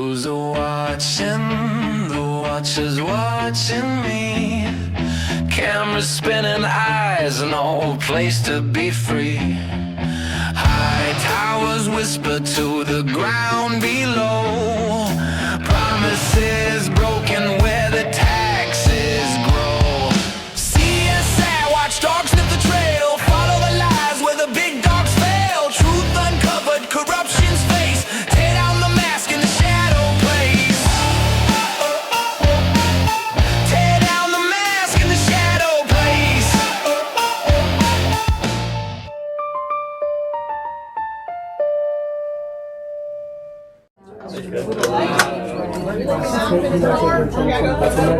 Who's watching? The watcher's watching me. Cameras spinning, eyes, no place to be free. High towers whisper to the ground below. Promises broken where the taxes grow. C.S.I. Watchdog, sniff the trail. Follow the lies where the big dogs fail. Truth uncovered, corruption's face. Tear down the mask in the shadow place. Tear down the mask in the shadow place.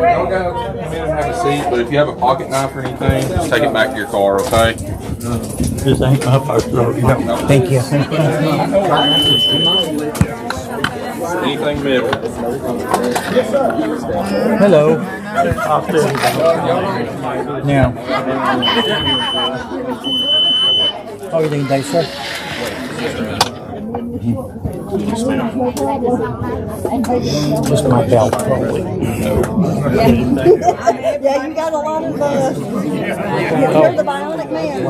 Y'all go come in and have a seat, but if you have a pocket knife or anything, just take it back to your car, okay? This ain't my first rodeo. Thank you. Anything middle. Hello. Now, how are you doing today, sir? Just my belt, probably. Yeah, you got a lot of, you're the bionic man.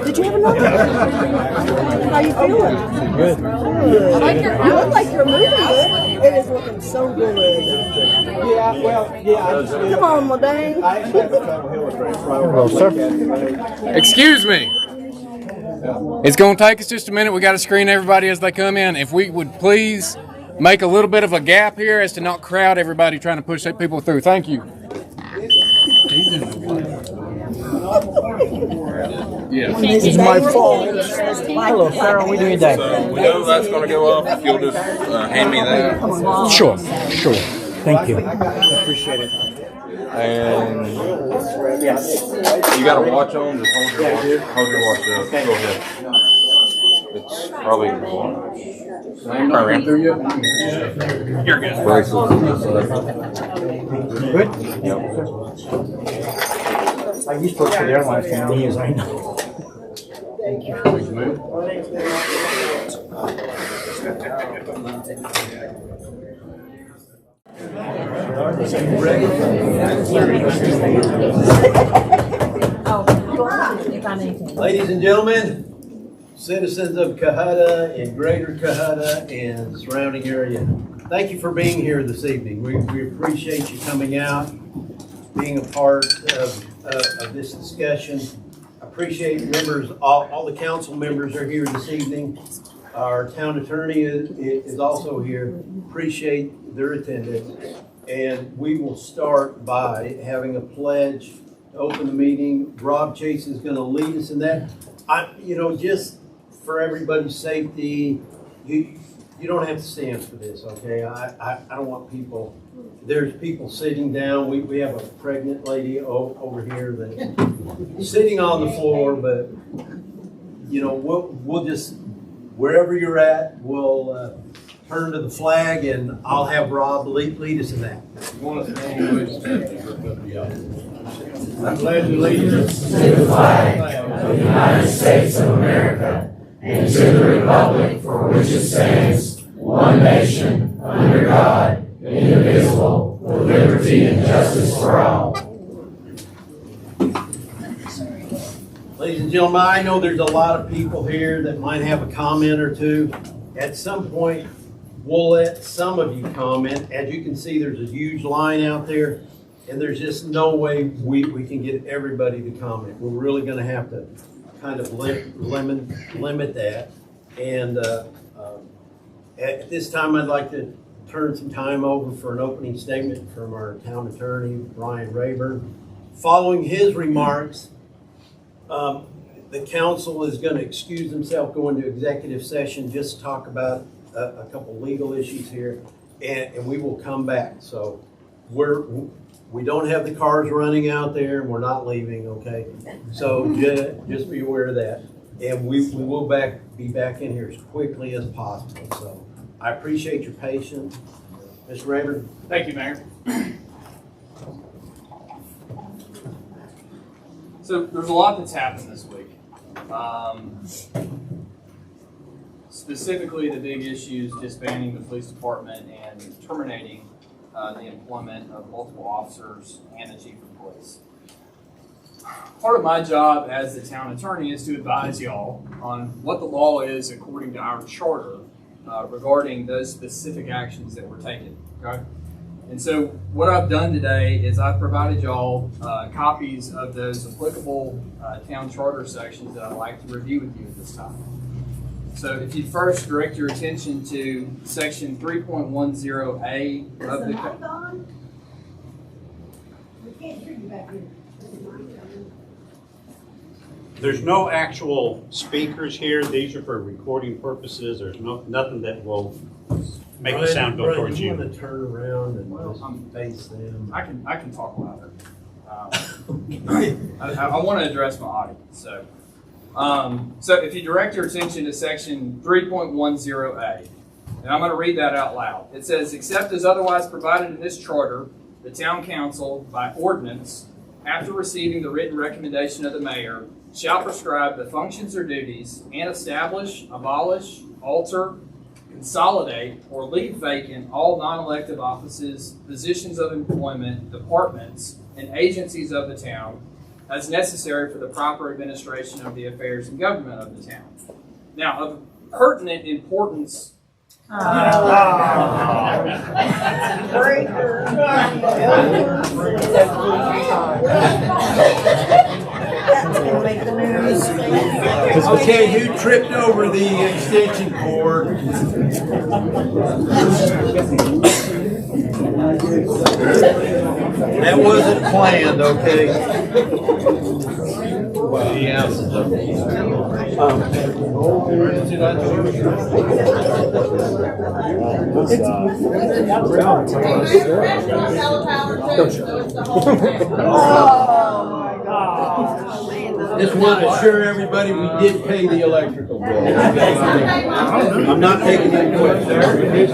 Did you have another? How you feeling? Good. You look like you're moving good. It is looking so good. Yeah, well, yeah. Come on, Modane. Hello, sir. Excuse me. It's going to take us just a minute. We got to screen everybody as they come in. If we would please make a little bit of a gap here as to not crowd everybody trying to push people through. Thank you. Yeah. This is my fault. Hello, sir. How are we doing today? We know that's going to go up. If you'll just hand me that. Sure. Thank you. Appreciate it. And you got a watch on? Just hold your watch up. Go ahead. It's probably ran through you. You're good. Bracelets. Good? Yep. I used to work for the airlines for many years, I know. Thank you. Ladies and gentlemen, citizens of Cohutta and Greater Cohutta and surrounding area, thank you for being here this evening. We appreciate you coming out, being a part of this discussion. Appreciate members, all the council members are here this evening. Our town attorney is also here. Appreciate their attendance. And we will start by having a pledge to open the meeting. Rob Chase is going to lead us in that. Just for everybody's safety, you don't have to stand for this, okay? I don't want people. There's people sitting down. We have a pregnant lady over here that's sitting on the floor, but we'll just wherever you're at, we'll turn to the flag, and I'll have Rob lead us in that. I pledge allegiance to the flag of the United States of America and to the republic for which it stands, one nation, under God, indivisible, with liberty and justice for all. Ladies and gentlemen, I know there's a lot of people here that might have a comment or two. At some point, we'll let some of you comment. As you can see, there's a huge line out there, and there's just no way we can get everybody to comment. We're really going to have to kind of limit that. And at this time, I'd like to turn some time over for an opening statement from our town attorney, Brian Rayburn. Following his remarks, the council is going to excuse themselves, go into executive session, just talk about a couple legal issues here, and we will come back. So we don't have the cars running out there, and we're not leaving, okay? So just be aware of that. And we will be back in here as quickly as possible. So I appreciate your patience. Mr. Rayburn. Thank you, Mayor. So there's a lot that's happened this week. specifically, the big issue is disbanding the police department and terminating the employment of multiple officers and the chief of police. Part of my job as the town attorney is to advise y'all on what the law is according to our charter regarding those specific actions that were taken. Okay? And so what I've done today is I've provided y'all copies of those applicable town charter sections that I'd like to review with you at this time. So if you first direct your attention to section 3.10A of the code. We can't hear you back here. There's no actual speakers here. These are for recording purposes. There's nothing that will make the sound go towards you. You want to turn around and just face them. I can talk louder. I want to address my audience. So if you direct your attention to section 3.10A, and I'm going to read that out loud. It says, except as otherwise provided in this charter, the town council, by ordinance, after receiving the written recommendation of the mayor, shall prescribe the functions or duties and establish, abolish, alter, consolidate, or leave vacant all non-elective offices, positions of employment, departments, and agencies of the town as necessary for the proper administration of the affairs and government of the town. Now, of pertinent importance. That's gonna make the news. Okay, who tripped over the extension cord? That wasn't planned, okay? Yeah. Just want to assure everybody we did pay the electrical bill. I'm not taking any questions.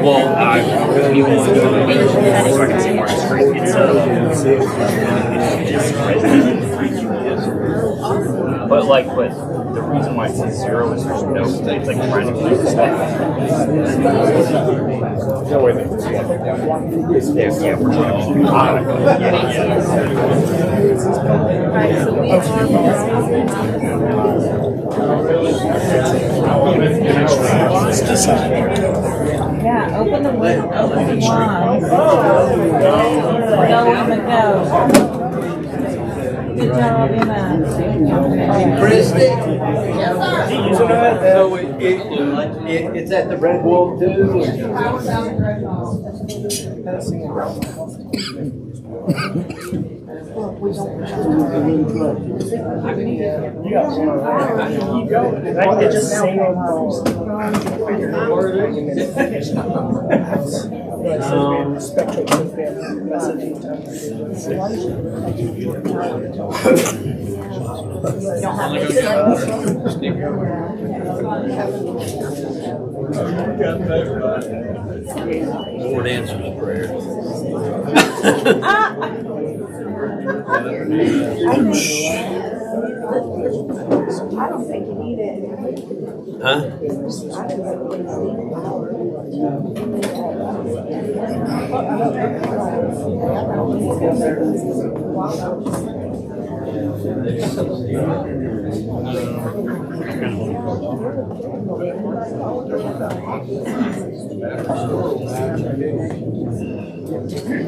Well, you want to do it so I can see more on the screen. But the reason why it says 0 is there's no, it's like trying to keep the stuff. No way that yeah, for Yeah, open the window, open the blinds. Go in the go. Good job, Emma. Christie? So it's at the Red Wolf too? Lord answers prayer. I don't think you need it. Huh?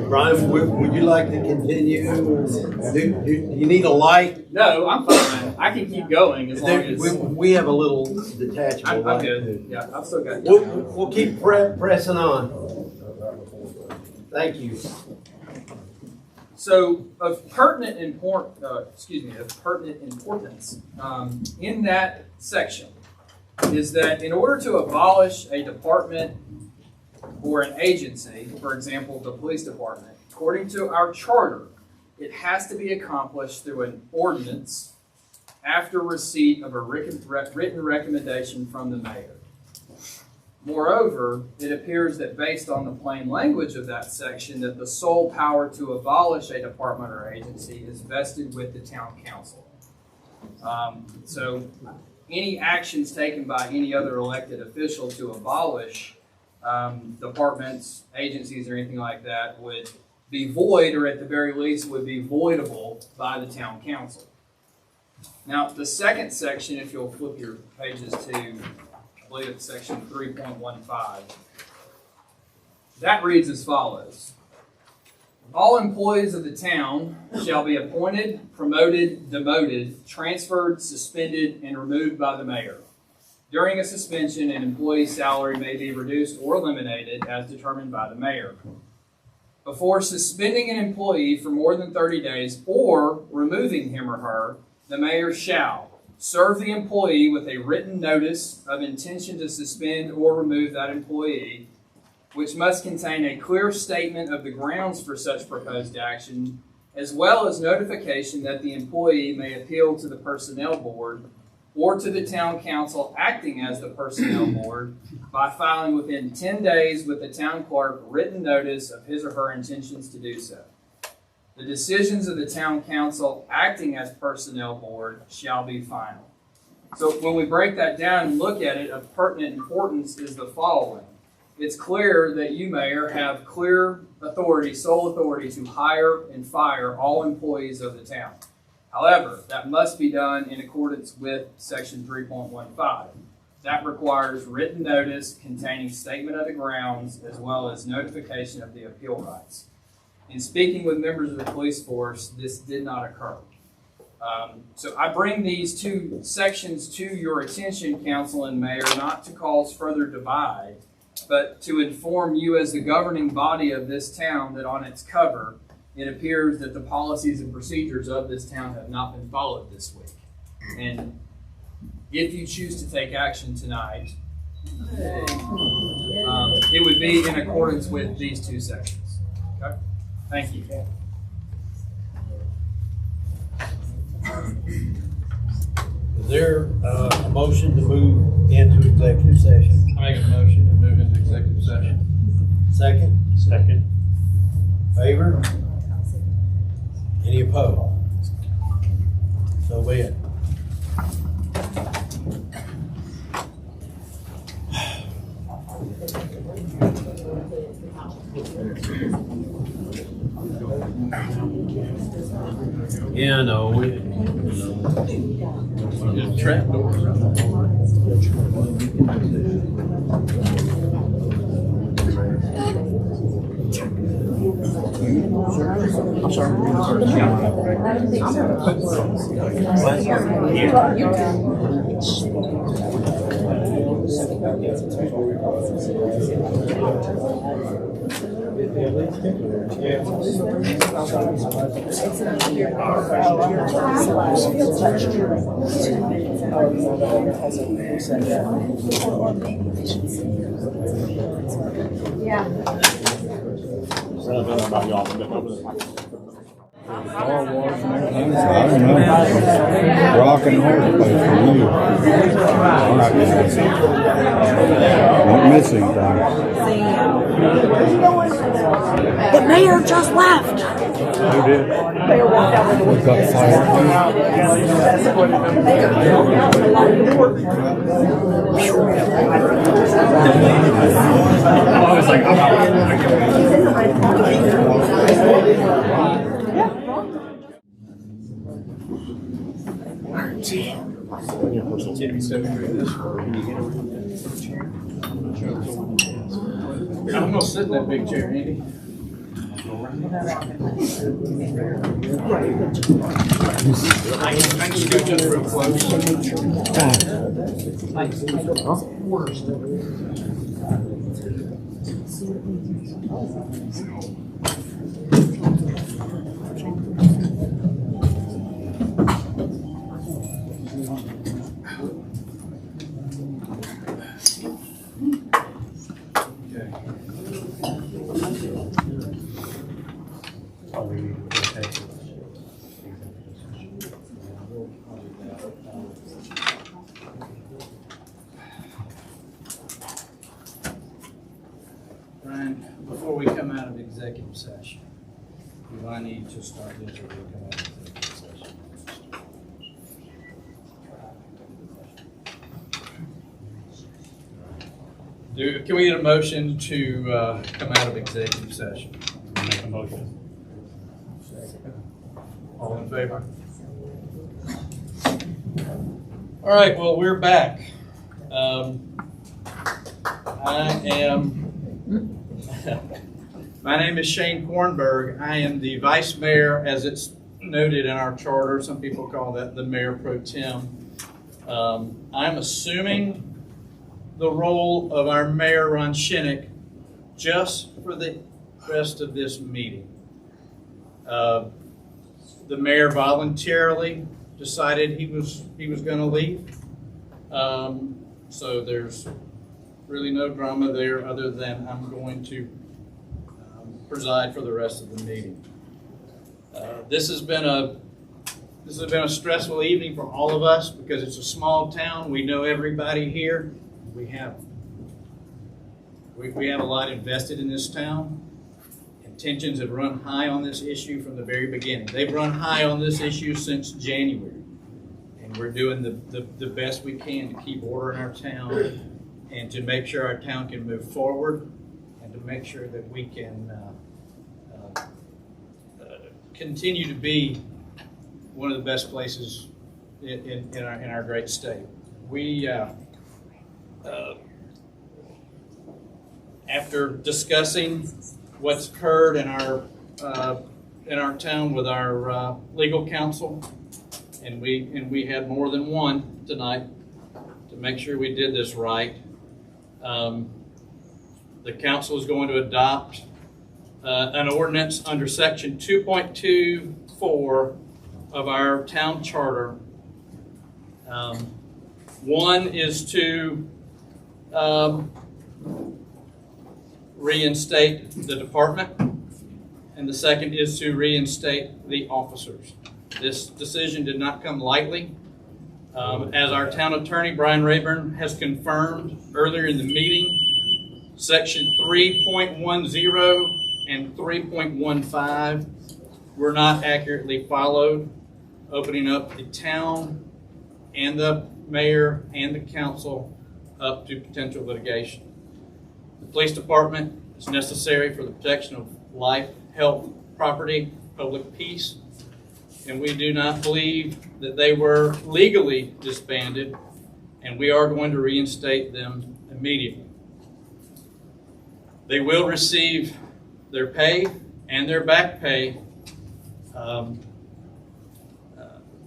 Brian, would you like to continue? Do you need a light? No, I'm fine. I can keep going as long as We have a little detachable I'm light. good. Yeah, I've still got. We'll keep pressing on. Thank you. So, of pertinent importance in that section is that in order to abolish a department or an agency, for example, the police department, according to our charter, it has to be accomplished through an ordinance after receipt of a written recommendation from the mayor. Moreover, it appears that based on the plain language of that section, that the sole power to abolish a department or agency is vested with the town council. So any actions taken by any other elected official to abolish departments, agencies, or anything like that would be void, or at the very least would be voidable by the town council. Now, the second section, if you'll flip your pages to, I believe it's section 3.15, that reads as follows. All employees of the town shall be appointed, promoted, demoted, transferred, suspended, and removed by the mayor. During a suspension, an employee's salary may be reduced or eliminated as determined by the mayor. Before suspending an employee for more than 30 days or removing him or her, the mayor shall serve the employee with a written notice of intention to suspend or remove that employee, which must contain a clear statement of the grounds for such proposed action, as well as notification that the employee may appeal to the personnel board or to the town council acting as the personnel board by filing within 10 days with the town clerk written notice of his or her intentions to do so. The decisions of the town council acting as personnel board shall be final. So when we break that down and look at it, of pertinent importance is the following. It's clear that you, Mayor, have clear authority, sole authority to hire and fire all employees of the town. However, that must be done in accordance with section 3.15. That requires written notice containing statement of the grounds as well as notification of the appeal rights. In speaking with members of the police force, this did not occur. So I bring these two sections to your attention, Council and Mayor, not to cause further divide, but to inform you as the governing body of this town that on its cover, it appears that the policies and procedures of this town have not been followed this week. And if you choose to take action tonight, it would be in accordance with these two sections. Okay? Thank you. Is there a motion to move into executive session? I make a motion to move into executive session. Second? Second. Favor? Any opposed? So be it. Yeah, no, Just trap doors. I'm sorry. I don't know. Rock and hard place for you. Won't miss anything. The mayor just left. Who did? Mayor walked out with the Got fired. I was like, I'm out. I'm gonna sit in that big chair, Andy. I can scoot just real executive session. Do I need to start this or we come out of executive session? Can we get a motion to come out of executive session? Make a motion. All in favor? All right, well, we're back. My name is Shane Kornberg. I am the vice mayor, as it's noted in our charter. Some people call that the mayor pro tem. I'm assuming the role of our mayor, Ron Shinnick, just for the rest of this meeting. The mayor voluntarily decided he was going to leave. So there's really no drama there other than I'm going to preside for the rest of the meeting. This has been a stressful evening for all of us because it's a small town. We know everybody here. We have a lot invested in this town. Tensions have run high on this issue from the very beginning. They've run high on this issue since January. And we're doing the best we can to keep order in our town and to make sure our town can move forward and to make sure that we can continue to be one of the best places in our great state. We, after discussing what's occurred in our town with our legal counsel, and we had more than one tonight to make sure we did this right. The council is going to adopt an ordinance under section 2.24 of our town charter. One is to reinstate the department, and the second is to reinstate the officers. This decision did not come lightly. As our town attorney, Brian Rayburn, has confirmed earlier in the meeting, section 3.10 and 3.15 were not accurately followed, opening up the town and the mayor and the council up to potential litigation. The police department is necessary for the protection of life, health, property, public peace, and we do not believe that they were legally disbanded, and we are going to reinstate them immediately. They will receive their pay and their back pay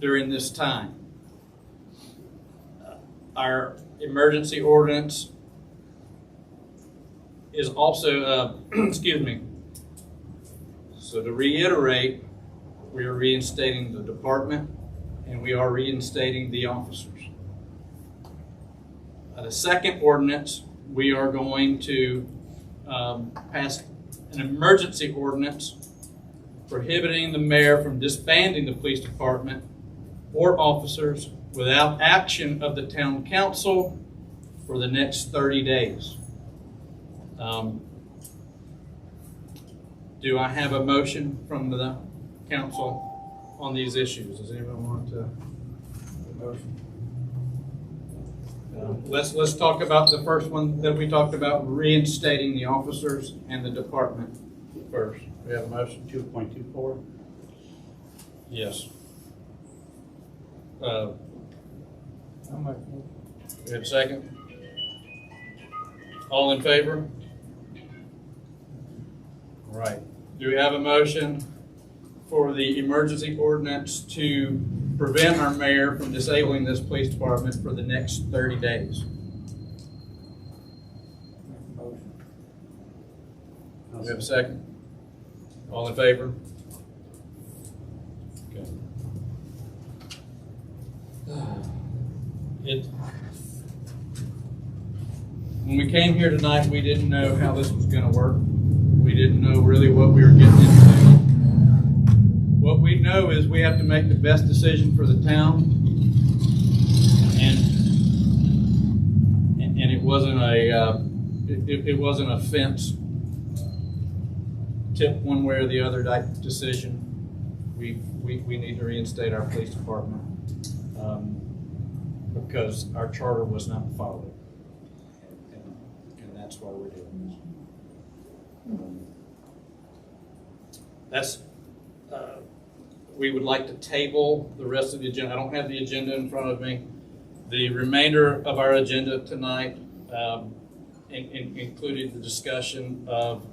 during this time. Our emergency ordinance is also, excuse me, so to reiterate, we are reinstating the department and we are reinstating the officers. The second ordinance, we are going to pass an emergency ordinance prohibiting the mayor from disbanding the police department or officers without action of the town council for the next 30 days. Do I have a motion from the council on these issues? Does anyone want to motion? Let's talk about the first one that we talked about, reinstating the officers and the department first. We have a motion. 2.24. Yes. We have a second. All in favor? All right. Do we have a motion for the emergency ordinance to prevent our mayor from disabling this police department for the next 30 days? Do we have a second? All in favor? Okay. When we came here tonight, we didn't know how this was going to work. We didn't know really what we were getting into. What we know is we have to make the best decision for the town, and it wasn't a it wasn't a fence tip one way or the other decision, we need to reinstate our police department because our charter was not followed. And that's why we're doing this. We would like to table the rest of the agenda. I don't have the agenda in front of me. The remainder of our agenda tonight included the discussion of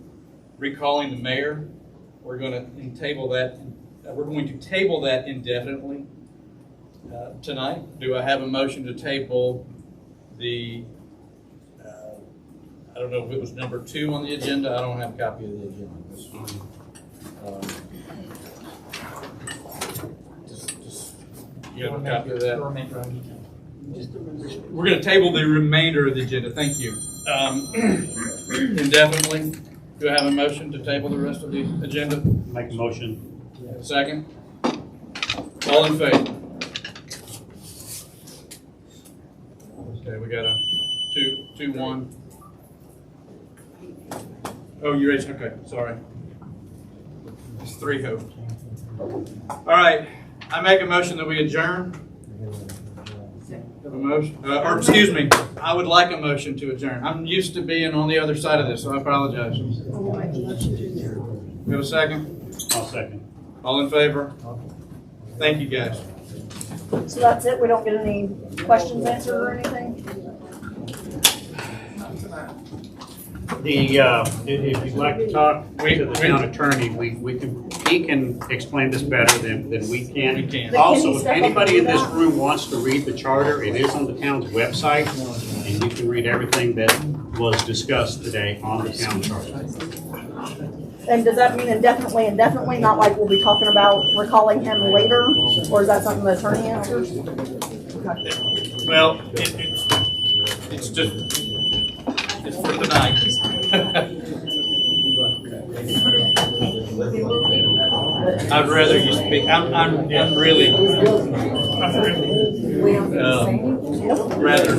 recalling the mayor. We're going to table that. We're going to table that indefinitely tonight. Do I have a motion to table the? I don't know if it was number 2 on the agenda. I don't have a copy of the agenda. You have a copy of that? We're going to table the remainder of the agenda. Thank you. Indefinitely. Do I have a motion to table the rest of the agenda? Make a motion. Second. All in favor? Okay, we got a 2-1. Oh, you raised, okay, sorry. It's 3-0. All right, I make a motion that we adjourn. Have a motion, or excuse me, I would like a motion to adjourn. I'm used to being on the other side of this, so I apologize. We have a second? I'll second. All in favor? Thank you, guys. So that's it? We don't get any questions answered or anything? If you'd like to talk to the town attorney, he can explain this better than we can. We can. Also, if anybody in this room wants to read the charter, it is on the town's website, and you can read everything that was discussed today on the town charter. And does that mean indefinitely, not like we'll be talking about recalling him later? Or is that something the attorney answers? Okay. Well, it's just, it's for tonight. I'd rather you speak. I'm really rather.